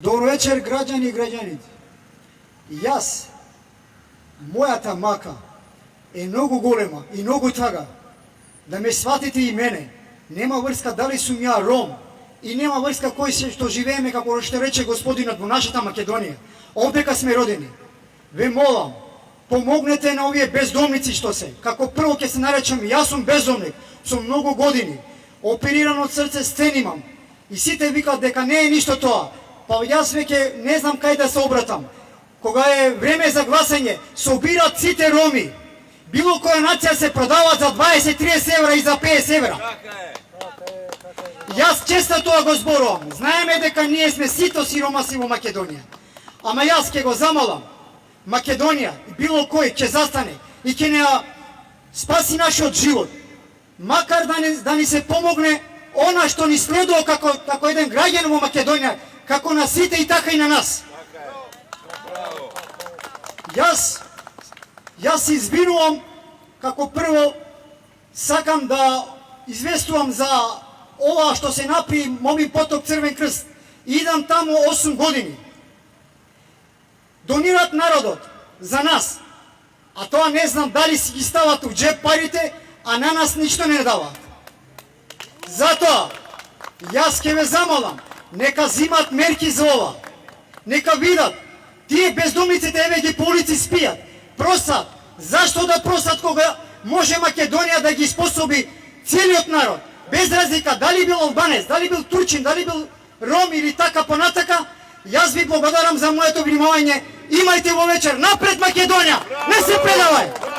Добро вечер, граѓани и граѓаните. Јас, мојата мака е многу голема и многу тага. Да ме сватите и мене. Нема врска дали сум ја Ром и нема врска кој се што живееме, како што рече господинот, во нашата Македонија. Овдека сме родени. Ве молам, помогнете на овие бездомници што се. Како прво ќе се наречам, јас сум бездомник, сум многу години, опериран од срце стен имам. И сите викаат дека не е ништо тоа. Па јас веќе не знам кај да се обратам. Кога е време за гласање, собират сите роми. Било која нација се продават за 20-30 евра и за 50 евра. Јас често тоа го зборувам. Знаеме дека ние сме сито сиромаси во Македонија. Ама јас ќе го замолам. Македонија, било кој ќе застане и ќе не спаси нашиот живот. Макар да ни се помогне она што ни следува како еден граѓан во Македонија, како на сите и така и на нас. Јас се извинувам, како прво сакам да известувам за ова што се напри Мобин поток Црвен крст. Идам таму 8 години. Донират народот за нас, а тоа не знам дали си ги стават у джеп парите, а на нас ништо не дават. Затоа, јас ќе ве замолам, нека зимат мерки за ова. Нека видат, тие бездомниците еве ги по улици спијат, просат. Зашто да просат кога може Македонија да ги способи целиот народ, без разлика дали бил албанец, дали бил турчин, дали бил ром или така понатака. Јас ви благодарам за моето внимавање. Имајте во вечер. Напред Македонија! Не се предавај!